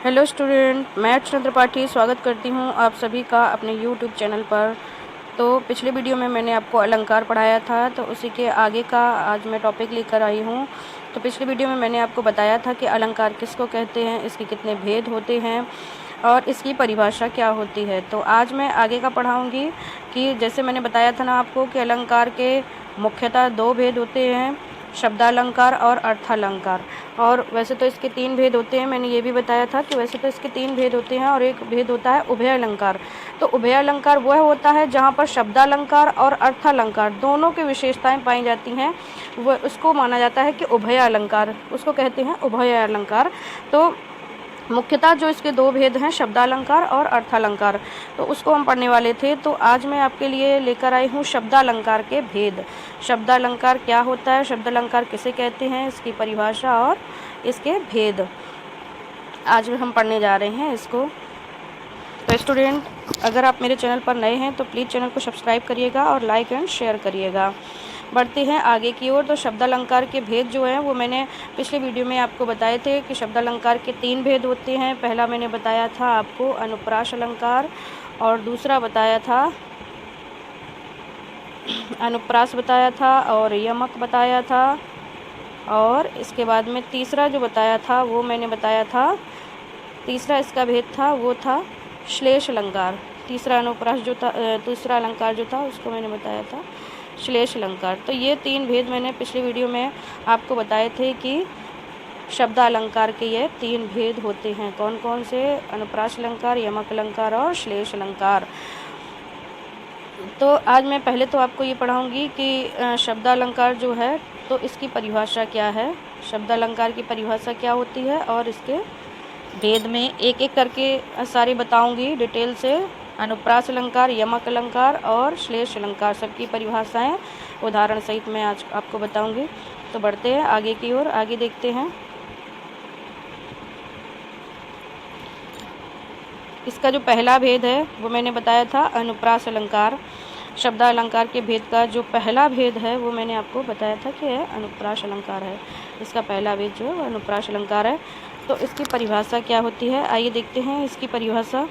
Hello student, मैं अर्चना त्रिपाठी स्वागत करती हूँ आप सभी का अपने यूट्यूब चैनल पर। तो पिछले वीडियो में मैंने आपको अलंकार पढ़ाया था, तो उसी के आगे का आज मैं टॉपिक लेकर आई हूँ। तो पिछले वीडियो में मैंने आपको बताया था कि अलंकार किसको कहते हैं, इसके कितने भेद होते हैं और इसकी परिभाषा क्या होती है। तो आज मैं आगे का पढ़ाऊँगी कि जैसे मैंने बताया था ना आपको कि अलंकार के मुख्यतः दो भेद होते हैं, शब्दालंकार और अर्थालंकार। और वैसे तो इसके तीन भेद होते हैं, मैंने ये भी बताया था कि वैसे तो इसके तीन भेद होते हैं और एक भेद होता है उभय अलंकार। तो उभय अलंकार वह होता है जहाँ पर शब्दालंकार और अर्थालंकार दोनों की विशेषताएं पाई जाती हैं, वह उसको माना जाता है कि उभय अलंकार, उसको कहते हैं उभय अलंकार। तो मुख्यतः जो इसके दो भेद हैं, शब्दालंकार और अर्थालंकार, तो उसको हम पढ़ने वाले थे। तो आज मैं आपके लिए लेकर आई हूँ शब्दालंकार के भेद। शब्दालंकार क्या होता है, शब्दालंकार किसे कहते हैं, इसकी परिभाषा और इसके भेद आज हम पढ़ने जा रहे हैं इसको। तो स्टूडेंट, अगर आप मेरे चैनल पर नए हैं तो प्लीज़ चैनल को सब्सक्राइब करिएगा और लाइक एंड शेयर करिएगा। बढ़ते हैं आगे की ओर। तो शब्दालंकार के भेद जो हैं वो मैंने पिछले वीडियो में आपको बताए थे कि शब्दालंकार के तीन भेद होते हैं। पहला मैंने बताया था आपको अनुप्रास अलंकार, और दूसरा बताया था अनुप्रास बताया था और यमक बताया था, और इसके बाद में तीसरा जो बताया था वो मैंने बताया था, तीसरा इसका भेद था वो था श्लेष अलंकार। तीसरा अनुप्रास जो था, दूसरा अलंकार जो था उसको मैंने बताया था श्लेष अलंकार। तो ये तीन भेद मैंने पिछले वीडियो में आपको बताए थे कि शब्दालंकार के ये तीन भेद होते हैं। कौन कौन से? अनुप्रास अलंकार, यमक अलंकार और श्लेष अलंकार। तो आज मैं पहले तो आपको ये पढ़ाऊँगी कि शब्दालंकार जो है तो इसकी परिभाषा क्या है, शब्दालंकार की परिभाषा क्या होती है, और इसके भेद में एक एक करके सारे बताऊंगी डिटेल से। अनुप्रास अलंकार, यमक अलंकार और श्लेष अलंकार, सबकी परिभाषाएं उदाहरण सहित मैं आज आपको बताऊंगी। तो बढ़ते हैं आगे की ओर, आगे देखते हैं। इसका जो पहला भेद है वो मैंने बताया था अनुप्रास अलंकार। शब्दालंकार के भेद का जो पहला भेद है वो मैंने आपको बताया था कि अनुप्रास अलंकार है। इसका पहला भेद जो है वो अनुप्रास अलंकार है। तो इसकी परिभाषा क्या होती है, आइए देखते हैं इसकी परिभाषा।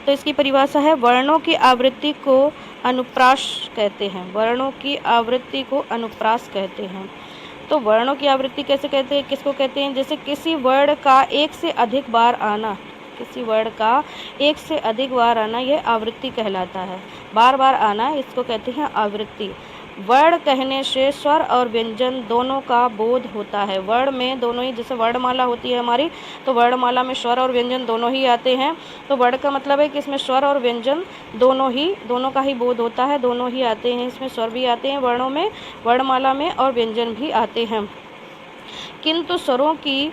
तो इसकी परिभाषा है, वर्णों की आवृत्ति को अनुप्रास कहते हैं। वर्णों की आवृत्ति को अनुप्रास कहते हैं। तो वर्णों की आवृत्ति कैसे कहते हैं, किसको कहते हैं? जैसे किसी वर्ण का एक से अधिक बार आना, किसी वर्ण का एक से अधिक बार आना यह आवृत्ति कहलाता है। बार बार आना इसको कहते हैं आवृत्ति। वर्ण कहने से स्वर और व्यंजन दोनों का बोध होता है। वर्ण में दोनों ही, जैसे वर्णमाला होती है हमारी, तो वर्णमाला में स्वर और व्यंजन दोनों ही आते हैं। तो वर्ण का मतलब है कि इसमें स्वर और व्यंजन दोनों का ही बोध होता है, दोनों ही आते हैं। इसमें स्वर भी आते हैं वर्णों में, वर्णमाला में, और व्यंजन भी आते हैं। किंतु स्वरों की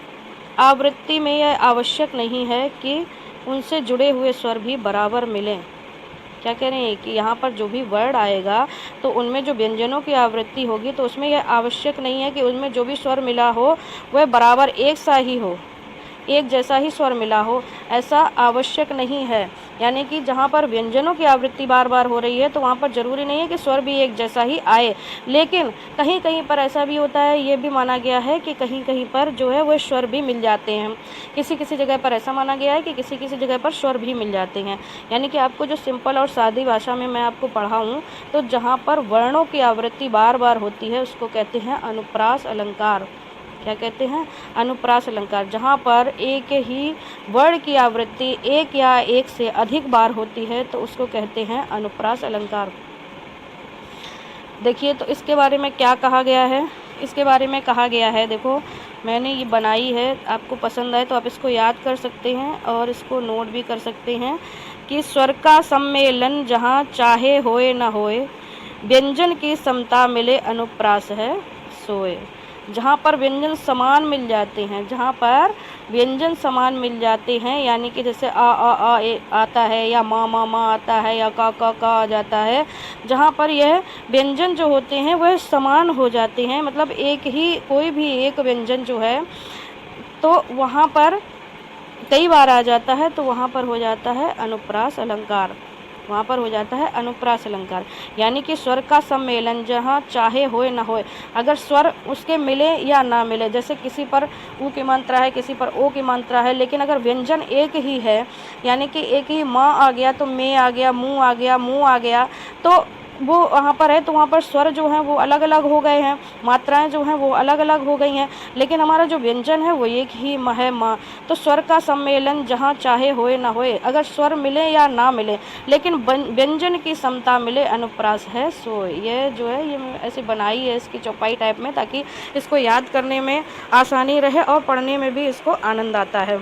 आवृत्ति में यह आवश्यक नहीं है कि उनसे जुड़े हुए स्वर भी बराबर मिलें। क्या कह रहे हैं कि यहाँ पर जो भी वर्ड आएगा तो उनमें जो व्यंजनों की आवृत्ति होगी तो उसमें यह आवश्यक नहीं है कि उनमें जो भी स्वर मिला हो वह बराबर एक सा ही हो, एक जैसा ही स्वर मिला हो, ऐसा आवश्यक नहीं है। यानी कि जहाँ पर व्यंजनों की आवृत्ति बार बार हो रही है तो वहाँ पर ज़रूरी नहीं है कि स्वर भी एक जैसा ही आए। लेकिन कहीं कहीं पर ऐसा भी होता है, ये भी माना गया है कि कहीं कहीं पर जो है वह स्वर भी मिल जाते हैं। किसी किसी जगह पर ऐसा माना गया है कि किसी किसी जगह पर स्वर भी मिल जाते हैं। यानी कि आपको जो सिंपल और सादी भाषा में मैं आपको पढ़ाऊँ तो जहाँ पर वर्णों की आवृत्ति बार बार होती है उसको कहते हैं अनुप्रास अलंकार। क्या कहते हैं? अनुप्रास अलंकार। जहाँ पर एक ही वर्ण की आवृत्ति एक या एक से अधिक बार होती है तो उसको कहते हैं अनुप्रास अलंकार। देखिए तो इसके बारे में क्या कहा गया है, इसके बारे में कहा गया है, देखो मैंने ये बनाई है, आपको पसंद आए तो आप इसको याद कर सकते हैं और इसको नोट भी कर सकते हैं कि स्वर का सम्मेलन जहाँ चाहे होए न होए, व्यंजन की समता मिले अनुप्रास है सोए। जहाँ पर व्यंजन समान मिल जाते हैं, जहाँ पर व्यंजन समान मिल जाते हैं, यानी कि जैसे आ ए आता है, या मा आता है, या का आ जाता है, जहाँ पर यह व्यंजन जो होते हैं वह समान हो जाते हैं, मतलब एक ही कोई भी एक व्यंजन जो है तो वहाँ पर कई बार आ जाता है तो वहाँ पर हो जाता है अनुप्रास अलंकार। वहाँ पर हो जाता है अनुप्रास अलंकार। यानी कि स्वर का सम्मेलन जहाँ चाहे होए ना होए, अगर स्वर उसके मिले या ना मिले, जैसे किसी पर ऊ की मात्रा है, किसी पर ओ की मात्रा है, लेकिन अगर व्यंजन एक ही है, यानी कि एक ही माँ आ गया तो में आ गया, मुँह आ गया, मुँह आ गया, तो वो वहाँ पर है, तो वहाँ पर स्वर जो हैं वो अलग अलग हो गए हैं, मात्राएं जो हैं वो अलग अलग हो गई हैं, लेकिन हमारा जो व्यंजन है वो एक ही है माँ। तो स्वर का सम्मेलन जहाँ चाहे होए ना होए, अगर स्वर मिले या ना मिले, लेकिन व्यंजन की समता मिले, अनुप्रास है सो। ये जो है ये ऐसी बनाई है इसकी चौपाई टाइप में, ताकि इसको याद करने में आसानी रहे और पढ़ने में भी इसको आनंद आता है।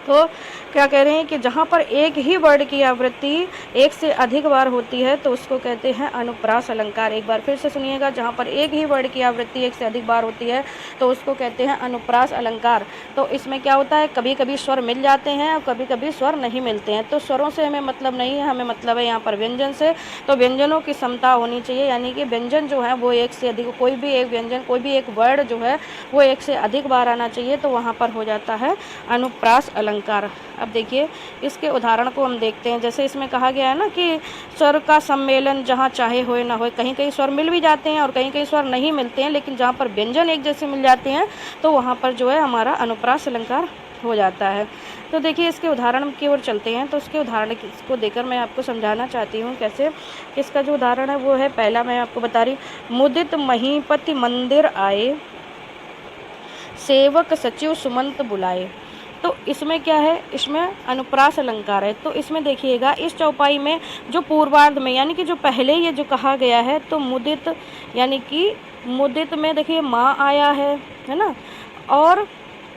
तो क्या कह रहे हैं कि जहाँ पर एक ही वर्ड की आवृत्ति एक से अधिक बार होती है तो उसको कहते हैं अनुप्रास अलंकार। एक बार फिर से सुनिएगा, जहाँ पर एक ही वर्ड की आवृत्ति एक से अधिक बार होती है तो उसको कहते हैं अनुप्रास अलंकार। तो इसमें क्या होता है, कभी कभी स्वर मिल जाते हैं और कभी कभी स्वर नहीं मिलते हैं। तो स्वरों से हमें मतलब नहीं है, हमें मतलब है यहाँ पर व्यंजन से। तो व्यंजनों की समता होनी चाहिए, यानी कि व्यंजन जो है वो एक से अधिक, कोई भी एक व्यंजन, कोई भी एक वर्ड जो है वो एक से अधिक बार आना चाहिए, तो वहाँ पर हो जाता है अनुप्रास अलंकार। अब देखिए इसके उदाहरण को हम देखते हैं। जैसे इसमें कहा गया है ना कि स्वर का सम्मेलन जहाँ चाहे होए ना होए, कहीं कहीं स्वर मिल भी जाते हैं और कहीं कहीं स्वर नहीं मिलते हैं, लेकिन जहाँ पर व्यंजन एक जैसे मिल जाते हैं तो वहाँ पर जो है हमारा अनुप्रास अलंकार हो जाता है। तो देखिए इसके उदाहरण की ओर चलते हैं। तो उसके उदाहरण को देकर मैं आपको समझाना चाहती हूँ कैसे। इसका जो उदाहरण है वो है, पहला मैं आपको बता रही, मुदित महीपति मंदिर आए, सेवक सचिव सुमंत बुलाए। तो इसमें क्या है, इसमें अनुप्रास अलंकार है। तो इसमें देखिएगा इस चौपाई में जो पूर्वार्ध में, यानी कि जो पहले ये जो कहा गया है, तो मुदित, यानी कि मुदित में देखिए माँ आया है ना, और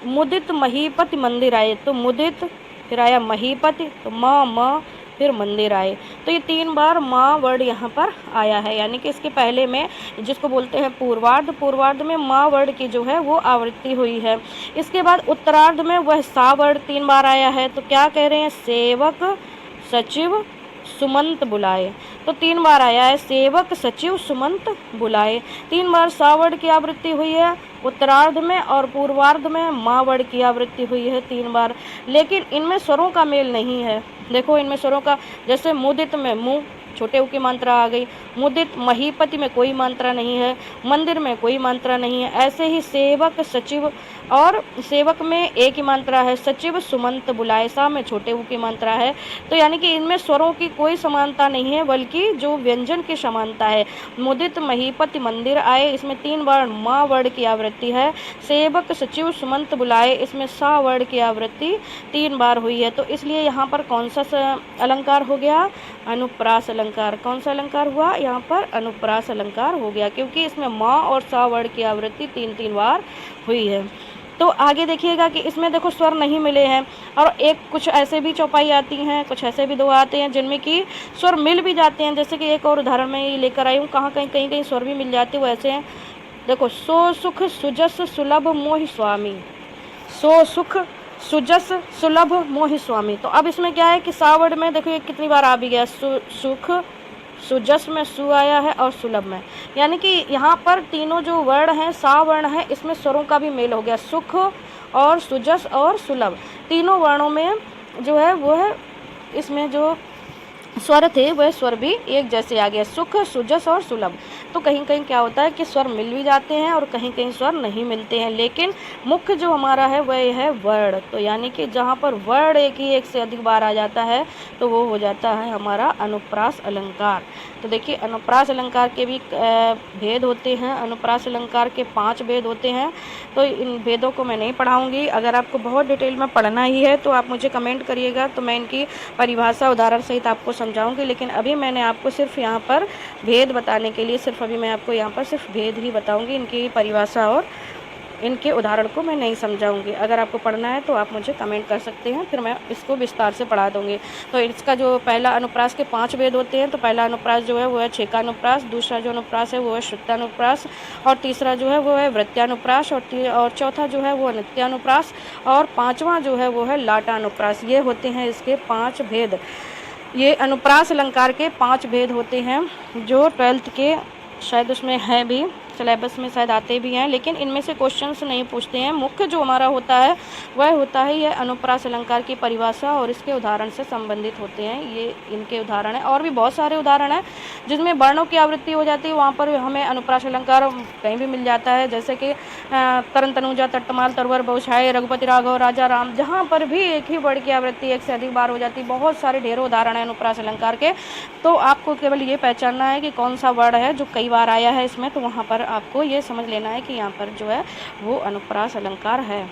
मुदित महीपति मंदिर आए, तो मुदित फिर आया महीपति, तो माँ फिर मंदिर आए। तो ये 3 बार माँ वर्ड यहाँ पर आया है, यानी कि इसके पहले में जिसको बोलते हैं पूर्वार्ध, पूर्वार्ध में माँ वर्ड की जो है वो आवृत्ति हुई है। इसके बाद उत्तरार्ध में वह सा वर्ड 3 बार आया है। तो क्या कह रहे हैं, सेवक सचिव सुमंत बुलाए। तो 3 बार आया है सेवक सचिव सुमंत बुलाए, 3 बार सा वर्ड की आवृत्ति हुई है उत्तरार्ध में, और पूर्वार्ध में माँ वर्ड की आवृत्ति हुई है 3 बार। लेकिन इनमें स्वरों का मेल नहीं है। देखो इनमें स्वरों का, जैसे मुदित में मुँह छोटे ऊ की मात्रा आ गई, मुदित महीपति में कोई मात्रा नहीं है, मंदिर में कोई मात्रा नहीं है। ऐसे ही सेवक सचिव, और सेवक में एक ही मात्रा है, सचिव सुमंत बुलाए, सा में छोटे ऊ की मात्रा है। तो यानी कि इनमें स्वरों की कोई समानता नहीं है, बल्कि जो व्यंजन की समानता है। मुदित महीपति मंदिर आए, इसमें 3 बार माँ वर्ड की आवृत्ति है। सेवक सचिव सुमंत बुलाए, इसमें सा वर्ड की आवृत्ति 3 बार हुई है। तो इसलिए यहाँ पर कौन सा अलंकार हो गया, अनुप्रास अलंकार। कौन सा अलंकार हुआ यहाँ पर, अनुप्रास अलंकार हो गया, क्योंकि इसमें माँ और सा वर्ड की आवृत्ति 3 बार हुई है। तो आगे देखिएगा कि इसमें देखो स्वर नहीं मिले हैं, और एक कुछ ऐसे भी चौपाई आती हैं, कुछ ऐसे भी 2 आते हैं जिनमें कि स्वर मिल भी जाते हैं। जैसे कि एक और उदाहरण मैं ये लेकर आई हूँ, कहाँ कहीं स्वर भी मिल जाते हैं, वो ऐसे हैं। देखो, सो सुख सुजस सुलभ मोहि स्वामी, सो सुख सुजस सुलभ मोहि स्वामी। तो अब इसमें क्या है कि सा वर्ड में देखो ये कितनी बार आ भी गया, सुख, सुजस में सु आया है और सुलभ में, यानी कि यहाँ पर तीनों जो वर्ण हैं, सा वर्ण है, इसमें स्वरों का भी मेल हो गया। सुख और सुजस और सुलभ तीनों वर्णों में जो है वो है, इसमें जो स्वर थे वह स्वर भी एक जैसे आ गया, सुख सुजस और सुलभ। तो कहीं कहीं क्या होता है कि स्वर मिल भी जाते हैं और कहीं कहीं स्वर नहीं मिलते हैं, लेकिन मुख्य जो हमारा है वह है वर्ण। तो यानी कि जहाँ पर वर्ण एक से अधिक बार आ जाता है तो वो हो जाता है हमारा अनुप्रास अलंकार। तो देखिए अनुप्रास अलंकार के भी भेद होते हैं। अनुप्रास अलंकार के 5 भेद होते हैं। तो इन भेदों को मैं नहीं पढ़ाऊँगी। अगर आपको बहुत डिटेल में पढ़ना ही है तो आप मुझे कमेंट करिएगा, तो मैं इनकी परिभाषा उदाहरण सहित आपको समझाऊंगी। लेकिन अभी मैंने आपको सिर्फ यहाँ पर भेद बताने के लिए अभी मैं आपको यहाँ पर सिर्फ भेद ही बताऊंगी, इनकी परिभाषा और इनके उदाहरण को मैं नहीं समझाऊंगी। अगर आपको पढ़ना है तो आप मुझे कमेंट कर सकते हैं, फिर मैं इसको विस्तार से पढ़ा दूंगी। तो इसका जो पहला अनुप्रास के 5 भेद होते हैं। तो पहला अनुप्रास जो है वो है छेकानुप्रास, दूसरा जो अनुप्रास है वो है श्रुत्यानुप्रास, और तीसरा जो है वो है वृत्यानुप्रास, और चौथा जो है वो नित्यानुप्रास, और 5वां जो है वो है लाटानुप्रास। ये होते हैं इसके 5 भेद। ये अनुप्रास अलंकार के 5 भेद होते हैं, जो 12th के शायद उसमें है भी, सिलेबस में शायद आते भी हैं, लेकिन इनमें से क्वेश्चंस नहीं पूछते हैं। मुख्य जो हमारा होता है वह होता है ये अनुप्रास अलंकार की परिभाषा और इसके उदाहरण से संबंधित होते हैं। ये इनके उदाहरण है, और भी बहुत सारे उदाहरण हैं जिसमें वर्णों की आवृत्ति हो जाती है, वहाँ पर हमें अनुप्रास अलंकार कहीं भी मिल जाता है। जैसे कि तरण तनुजा, तट्टमाल, तरवर, बहुछाये, रघुपति राघव, राजा राम, जहाँ पर भी एक ही वर्ण की आवृत्ति एक से अधिक बार हो जाती है। बहुत सारे ढेरों उदाहरण हैं अनुप्रास अलंकार के। तो आपको केवल ये पहचानना है कि कौन सा वर्ण है जो कई बार आया है इसमें, तो वहाँ पर आपको ये समझ लेना है कि यहाँ पर जो है वो अनुप्रास अलंकार है।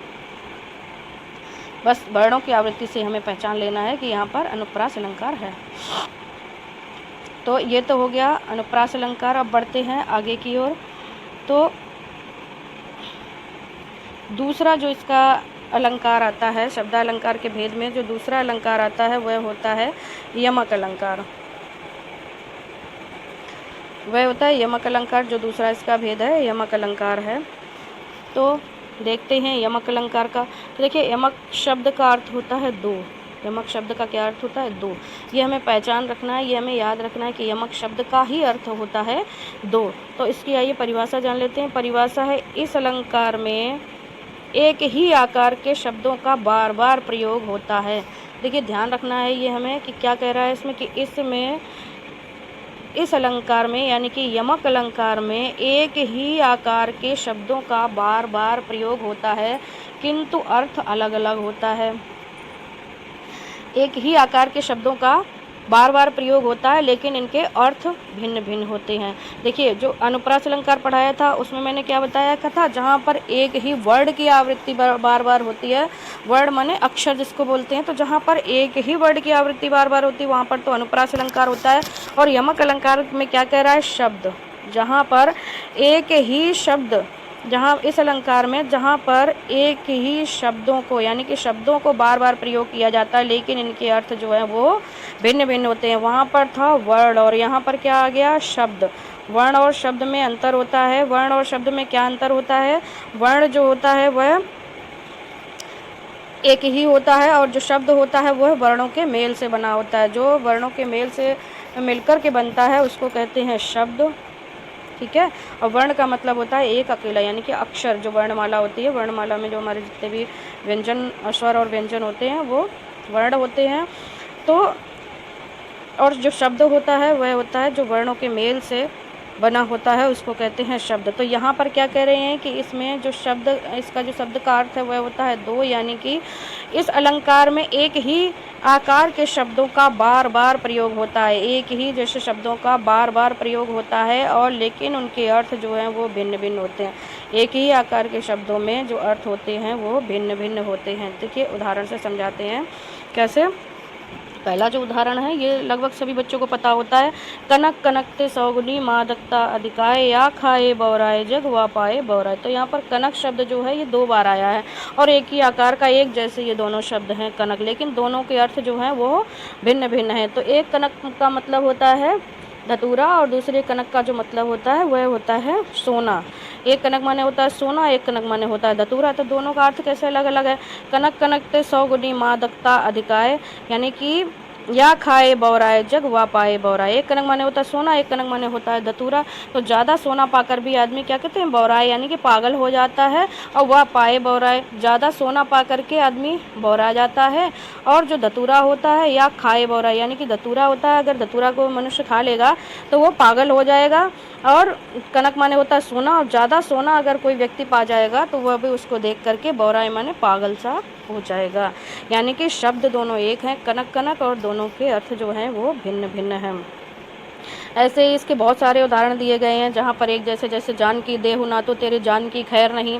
बस वर्णों की आवृत्ति से हमें पहचान लेना है कि यहाँ पर अनुप्रास अलंकार है। तो ये तो हो गया अनुप्रास अलंकार। अब बढ़ते हैं आगे की ओर। तो दूसरा जो इसका अलंकार आता है, शब्दालंकार के भेद में जो दूसरा अलंकार आता है वह होता है यमक अलंकार। वह होता है यमक अलंकार, जो दूसरा इसका भेद है यमक अलंकार है। तो देखते हैं यमक अलंकार का। तो देखिए, यमक शब्द का अर्थ होता है दो। यमक शब्द का क्या अर्थ होता है? दो। ये हमें पहचान रखना है, ये हमें याद रखना है कि यमक शब्द का ही अर्थ होता है दो। तो इसकी आइए परिभाषा जान लेते हैं। परिभाषा है, इस अलंकार में एक ही आकार के शब्दों का बार बार प्रयोग होता है। देखिए, ध्यान रखना है ये हमें कि क्या कह रहा है इसमें, कि इसमें इस अलंकार में यानी कि यमक अलंकार में एक ही आकार के शब्दों का बार बार प्रयोग होता है, किंतु अर्थ अलग अलग होता है। एक ही आकार के शब्दों का बार बार प्रयोग होता है, लेकिन इनके अर्थ भिन्न भिन्न होते हैं। देखिए, जो अनुप्रास अलंकार पढ़ाया था उसमें मैंने क्या बताया था, जहाँ पर एक ही वर्ण की आवृत्ति बार बार होती है, वर्ण माने अक्षर जिसको बोलते हैं, तो जहाँ पर एक ही वर्ण की आवृत्ति बार बार होती है वहाँ पर तो अनुप्रास अलंकार होता है। और यमक अलंकार में क्या कह रहा है, शब्द, जहाँ पर एक ही शब्द, जहाँ इस अलंकार में जहाँ पर एक ही शब्दों को यानी कि शब्दों को बार बार प्रयोग किया जाता है, लेकिन इनके अर्थ जो है वो भिन्न भिन्न होते हैं। वहाँ पर था वर्ण और यहाँ पर क्या आ गया, शब्द। वर्ण और शब्द में अंतर होता है। वर्ण और शब्द में क्या अंतर होता है? वर्ण जो होता है वह एक ही होता है, और जो शब्द होता है वह वर्णों के मेल से बना होता है। जो वर्णों के मेल से मिलकर के बनता है उसको कहते हैं शब्द, ठीक है। और वर्ण का मतलब होता है एक अकेला, यानी कि अक्षर। जो वर्णमाला होती है, वर्णमाला में जो हमारे जितने भी व्यंजन, स्वर और व्यंजन होते हैं वो वर्ण होते हैं। तो और जो शब्द होता है वह होता है जो वर्णों के मेल से बना होता है, उसको कहते हैं शब्द। तो यहाँ पर क्या कह रहे हैं कि इसमें जो शब्द, इसका जो शब्द का अर्थ है वह होता है दो, यानी कि इस अलंकार में एक ही आकार के शब्दों का बार बार प्रयोग होता है, एक ही जैसे शब्दों का बार बार प्रयोग होता है, और लेकिन उनके अर्थ जो हैं वो भिन्न भिन्न होते हैं। एक ही आकार के शब्दों में जो अर्थ होते हैं वो भिन्न भिन्न होते हैं। देखिए, उदाहरण से समझाते हैं कैसे। पहला जो उदाहरण है ये लगभग सभी बच्चों को पता होता है। कनक कनकते सौगुनी मादकता अधिकाय, या खाए बौराए जग वा पाए बौराए। तो यहाँ पर कनक शब्द जो है ये दो बार आया है, और एक ही आकार का, एक जैसे ये दोनों शब्द हैं कनक, लेकिन दोनों के अर्थ जो हैं वो भिन्न भिन्न हैं। तो एक कनक का मतलब होता है धतूरा, और दूसरे कनक का जो मतलब होता है वह होता है सोना। एक कनक माने होता है सोना, एक कनक माने होता है धतूरा। तो दोनों का अर्थ कैसे अलग अलग है। कनक कनकते सौगुनी मादकता अधिकाय, यानी कि या खाए बौराए जग वा पाए बौराए। एक कनक माने होता है सोना, एक कनक माने होता है धतूरा। तो ज़्यादा सोना पाकर भी आदमी क्या कहते हैं, बौराए, यानी कि पागल हो जाता है। और वह पाए बौराए, ज़्यादा सोना पा करके आदमी बौरा जाता है। और जो धतूरा होता है, या खाए बौराए, यानी कि धतूरा होता है, अगर धतूरा को मनुष्य खा लेगा तो वो पागल हो जाएगा। और कनक माने होता है सोना, और ज़्यादा सोना अगर कोई व्यक्ति पा जाएगा तो वह भी उसको देख करके बौराए माने पागल सा हो जाएगा। यानी कि शब्द दोनों एक हैं, कनक कनक, और दोनों के अर्थ जो हैं वो भिन्न भिन्न हैं। ऐसे ही इसके बहुत सारे उदाहरण दिए गए हैं, जहाँ पर एक जैसे जैसे जान की देहु ना तो तेरे जान की खैर नहीं,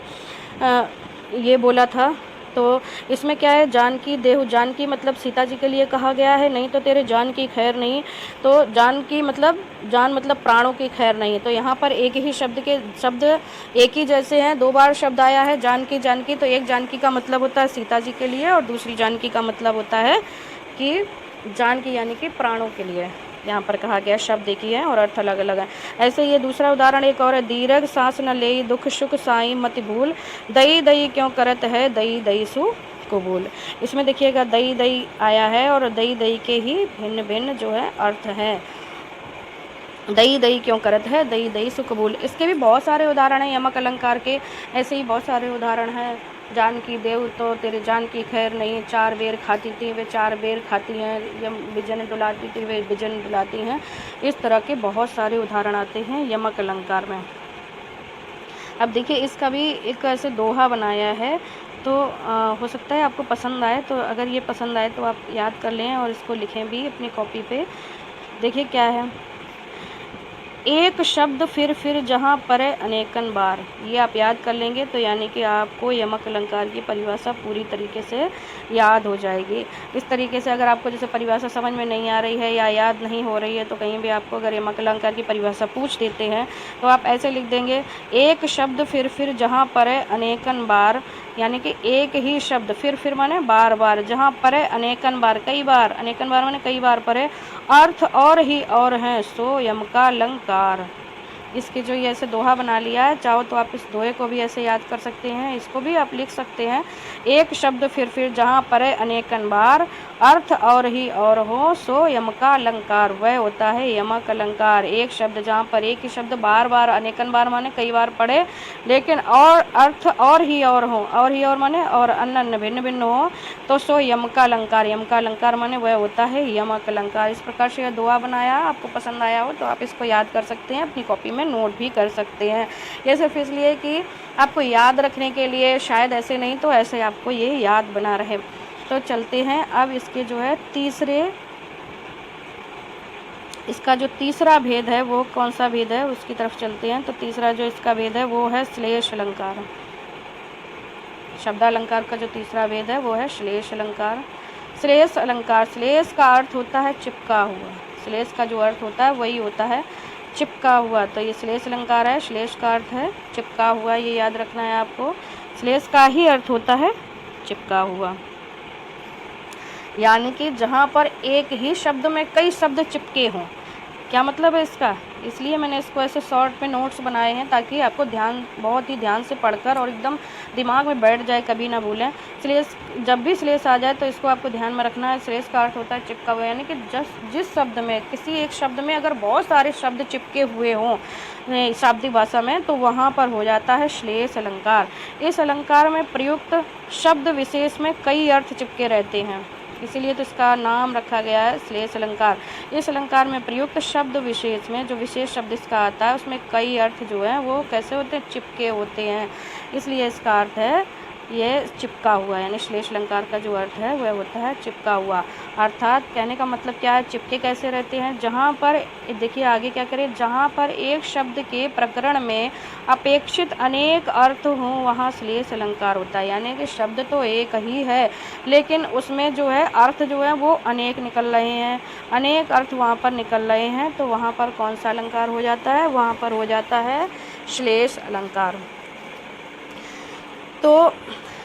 ये बोला था। तो इसमें क्या है, जान की देहु, जान की मतलब सीता जी के लिए कहा गया है, नहीं तो तेरे जान की खैर नहीं। तो जान की मतलब, जान मतलब प्राणों की खैर नहीं। तो यहाँ पर एक ही शब्द के शब्द एक ही जैसे हैं, दो बार शब्द आया है जानकी। तो एक जानकी का मतलब होता है सीता जी के लिए, और दूसरी जानकी का मतलब होता है कि जानकी यानी कि प्राणों के लिए। यहाँ पर कहा गया शब्द एक ही है और अर्थ अलग अलग है। ऐसे ये दूसरा उदाहरण एक और है, दीर्घ सांस न ले दुख सुख साई मत भूल, दई दई क्यों करत है दई दई सु कबूल। इसमें देखिएगा दई दई आया है, और दई दई के ही भिन्न भिन्न जो है अर्थ हैं। दई दई क्यों करत है, दई दई सुख भूल। इसके भी बहुत सारे उदाहरण हैं यमक अलंकार के, ऐसे ही बहुत सारे उदाहरण हैं। जानकी देव तो तेरे जान की खैर नहीं, चार बेर खाती थी वे चार बेर खाती हैं, यम बिजन डुलाती थी वे बिजन डुलाती हैं। इस तरह के बहुत सारे उदाहरण आते हैं यमक अलंकार में। अब देखिए इसका भी एक ऐसे दोहा बनाया है, तो हो सकता है आपको पसंद आए। तो अगर ये पसंद आए तो आप याद कर लें और इसको लिखें भी अपनी कॉपी पे। देखिए क्या है, एक शब्द फिर जहाँ परे अनेकन बार, ये आप याद कर लेंगे तो यानी कि आपको यमक अलंकार की परिभाषा पूरी तरीके से याद हो जाएगी। इस तरीके से अगर आपको जैसे परिभाषा समझ में नहीं आ रही है या याद नहीं हो रही है, तो कहीं भी आपको अगर यमक अलंकार की परिभाषा पूछ देते हैं तो आप ऐसे लिख देंगे, एक शब्द फिर जहाँ परे अनेकन बार, यानी कि एक ही शब्द फिर माने बार बार, जहाँ परे अनेकन बार कई बार, अनेकन बार माने कई बार परे, अर्थ और ही और हैं सो यमका अलंकार। इसके जो ये ऐसे दोहा बना लिया है, चाहो तो आप इस दोहे को भी ऐसे याद कर सकते हैं, इसको भी आप लिख सकते हैं। एक शब्द फिर जहाँ परे अनेकन बार, अर्थ और ही और हो सो यमका अलंकार, वह होता है यमक अलंकार। एक शब्द जहाँ पर एक ही शब्द बार बार, अनेकन बार माने कई बार पढ़े, लेकिन और अर्थ और ही और हो, और ही और माने और अन्य भिन्न भिन्न हो, तो सो यमका अलंकार। यमका अलंकार माने वह होता है यमक अलंकार। इस प्रकार से यह दोहा बनाया, आपको पसंद आया हो तो आप इसको याद कर सकते हैं, अपनी कॉपी में नोट भी कर सकते हैं। ये सिर्फ इसलिए कि आपको याद रखने के लिए, शायद ऐसे नहीं तो ऐसे आपको ये याद बना रहे। तो चलते हैं अब इसके जो है इसका जो तीसरा भेद है वो कौन सा भेद है उसकी तरफ चलते हैं। तो तीसरा जो इसका भेद है वो है श्लेष अलंकार। शब्दालंकार का जो तीसरा भेद है वो है श्लेष अलंकार। श्लेष अलंकार, श्लेष का अर्थ होता है चिपका हुआ, श्लेष का जो अर्थ होता है वही होता है चिपका हुआ। तो ये श्लेष अलंकार है, श्लेष का अर्थ है चिपका हुआ, ये याद रखना है आपको। श्लेष का ही अर्थ होता है चिपका हुआ, यानी कि जहाँ पर एक ही शब्द में कई शब्द चिपके हों। क्या मतलब है इसका, इसलिए मैंने इसको ऐसे शॉर्ट में नोट्स बनाए हैं ताकि आपको बहुत ही ध्यान से पढ़कर और एकदम दिमाग में बैठ जाए, कभी ना भूलें। श्लेष, जब भी श्लेष आ जाए तो इसको आपको ध्यान में रखना है। श्लेष का अर्थ होता है चिपका हुआ, यानी कि जिस शब्द में, किसी एक शब्द में अगर बहुत सारे शब्द चिपके हुए हों शाब्दिक भाषा में, तो वहाँ पर हो जाता है श्लेष अलंकार। इस अलंकार में प्रयुक्त शब्द विशेष में कई अर्थ चिपके रहते हैं, इसीलिए तो इसका नाम रखा गया है श्लेष अलंकार। इस अलंकार में प्रयुक्त शब्द विशेष में, जो विशेष शब्द इसका आता है उसमें कई अर्थ जो है वो कैसे होते हैं, चिपके होते हैं, इसलिए इसका अर्थ है ये चिपका हुआ, यानी श्लेष अलंकार का जो अर्थ है वह होता है चिपका हुआ। अर्थात कहने का मतलब क्या है, चिपके कैसे रहते हैं, जहाँ पर देखिए आगे क्या करें, जहाँ पर एक शब्द के प्रकरण में अपेक्षित अनेक अर्थ हों वहाँ श्लेष अलंकार होता है। यानी कि शब्द तो एक ही है लेकिन उसमें जो है अर्थ जो है वो अनेक निकल रहे हैं, अनेक अर्थ वहाँ पर निकल रहे हैं, तो वहाँ पर कौन सा अलंकार हो जाता है, वहाँ पर हो जाता है श्लेष अलंकार। तो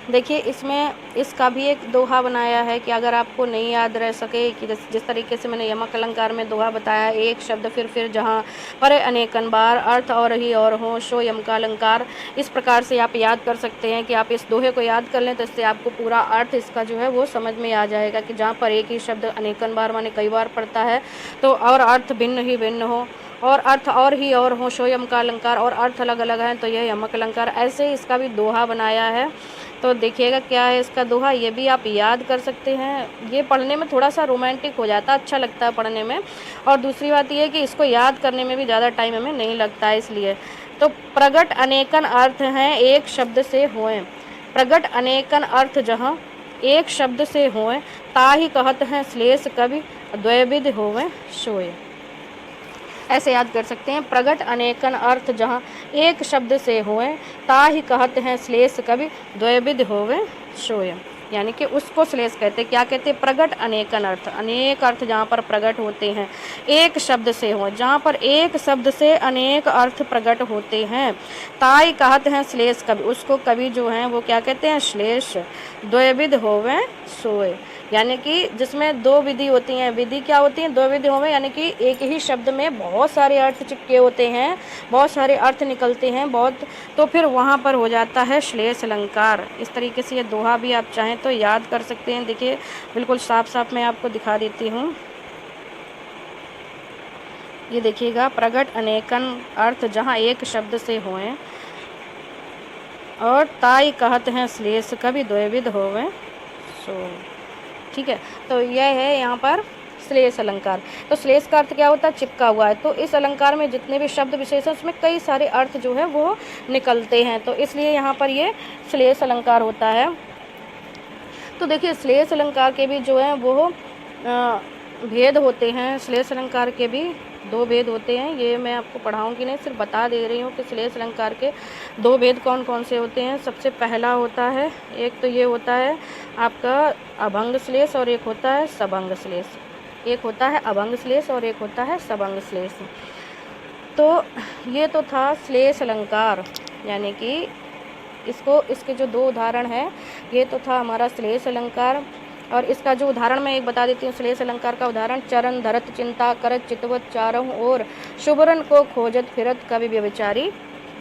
देखिए इसमें इसका भी एक दोहा बनाया है कि अगर आपको नहीं याद रह सके कि जिस तरीके से मैंने यमक अलंकार में दोहा बताया, एक शब्द फिर जहाँ परे अनेकन बार, अर्थ और ही और हो सो यमका अलंकार, इस प्रकार से आप याद कर सकते हैं कि आप इस दोहे को याद कर लें तो इससे आपको पूरा अर्थ इसका जो है वो समझ में आ जाएगा कि जहाँ पर एक ही शब्द अनेकन बार माने कई बार पड़ता है तो और अर्थ भिन्न ही भिन्न हो, और अर्थ और ही और हो सो यमका अलंकार, और अर्थ अलग अलग हैं तो यह यमक अलंकार। ऐसे इसका भी दोहा बनाया है। तो देखिएगा क्या है इसका दोहा, ये भी आप याद कर सकते हैं। ये पढ़ने में थोड़ा सा रोमांटिक हो जाता है, अच्छा लगता है पढ़ने में, और दूसरी बात ये है कि इसको याद करने में भी ज़्यादा टाइम हमें नहीं लगता है इसलिए। तो प्रगट अनेकन अर्थ हैं एक शब्द से होएं, प्रगट अनेकन अर्थ जहाँ एक शब्द से होएं, ताहि कहत हैं श्लेष कवि द्वैविध होवें सोए। ऐसे याद कर सकते हैं, प्रगट अनेकन अर्थ जहाँ एक शब्द से होए, ताहि कहत हैं श्लेष कवि द्वैविध होवे सोय, यानी कि उसको श्लेष कहते हैं। क्या कहते हैं, प्रगट अनेकन अर्थ, अनेक अर्थ जहाँ पर प्रगट होते हैं एक शब्द से हो, जहाँ पर एक शब्द से अनेक अर्थ प्रगट होते हैं, ताहि कहत हैं श्लेष कवि, उसको कवि जो हैं वो क्या कहते हैं, श्लेष। द्वैविध होवे सोय, यानी कि जिसमें दो विधि होती हैं, विधि क्या होती है, दो विधि होवे, यानी कि एक ही शब्द में बहुत सारे अर्थ चिपके होते हैं, बहुत सारे अर्थ निकलते हैं बहुत, तो फिर वहाँ पर हो जाता है श्लेष अलंकार। इस तरीके से ये दोहा भी आप चाहें तो याद कर सकते हैं। देखिए बिल्कुल साफ साफ मैं आपको दिखा देती हूँ। ये देखिएगा, प्रगट अनेकन अर्थ जहाँ एक शब्द से होएं, और ताई कहत हैं श्लेष कभी द्वैविध होवें सो। ठीक है, तो यह है यहाँ पर श्लेष अलंकार। तो श्लेष का अर्थ क्या होता है? चिपका हुआ है। तो इस अलंकार में जितने भी शब्द विशेष हैं उसमें कई सारे अर्थ जो है वो निकलते हैं, तो इसलिए यहाँ पर ये श्लेष अलंकार होता है। तो देखिए, श्लेष अलंकार के भी जो है वो भेद होते हैं। श्लेष अलंकार के भी 2 भेद होते हैं। ये मैं आपको पढ़ाऊँगी नहीं, सिर्फ बता दे रही हूँ कि श्लेष अलंकार के 2 भेद कौन कौन से होते हैं। सबसे पहला होता है, एक तो ये होता है आपका अभंग श्लेष और एक होता है सबंग श्लेष। एक होता है अभंग श्लेष और एक होता है सबंग श्लेष। तो ये तो था श्लेष अलंकार, यानी कि इसके जो 2 उदाहरण हैं, ये तो था हमारा श्लेष अलंकार। और इसका जो उदाहरण मैं एक बता देती हूँ। श्लेष अलंकार का उदाहरण, चरण धरत चिंता करत चितवत चारों ओर, शुभरन को खोजत फिरत कवि व्यभिचारी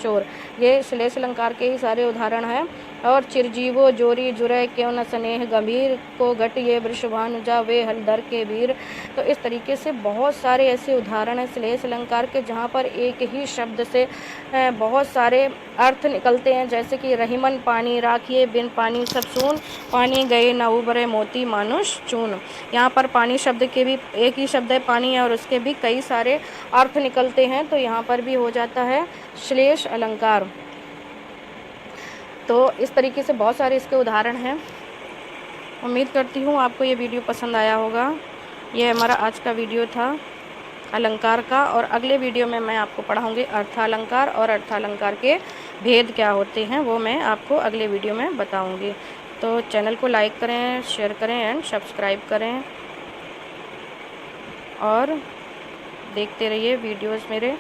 चोर। ये श्लेष अलंकार के ही सारे उदाहरण हैं। और चिरजीवो जोरी जुरै क्यों न स्नेह गंभीर, को घट ये वृषभानुजा वे हलधर के वीर। तो इस तरीके से बहुत सारे ऐसे उदाहरण हैं श्लेष अलंकार के, जहाँ पर एक ही शब्द से बहुत सारे अर्थ निकलते हैं। जैसे कि रहीमन पानी राखिए बिन पानी सब सून, पानी गए न उबरे मोती मानुष चून। यहाँ पर पानी शब्द के भी एक ही शब्द है पानी है, और उसके भी कई सारे अर्थ निकलते हैं। तो यहाँ पर भी हो जाता है श्लेष अलंकार। तो इस तरीके से बहुत सारे इसके उदाहरण हैं। उम्मीद करती हूँ आपको ये वीडियो पसंद आया होगा। ये हमारा आज का वीडियो था अलंकार का, और अगले वीडियो में मैं आपको पढ़ाऊँगी अर्थालंकार, और अर्थालंकार के भेद क्या होते हैं वो मैं आपको अगले वीडियो में बताऊँगी। तो चैनल को लाइक करें, शेयर करें एंड सब्सक्राइब करें, और देखते रहिए वीडियोज़ मेरे।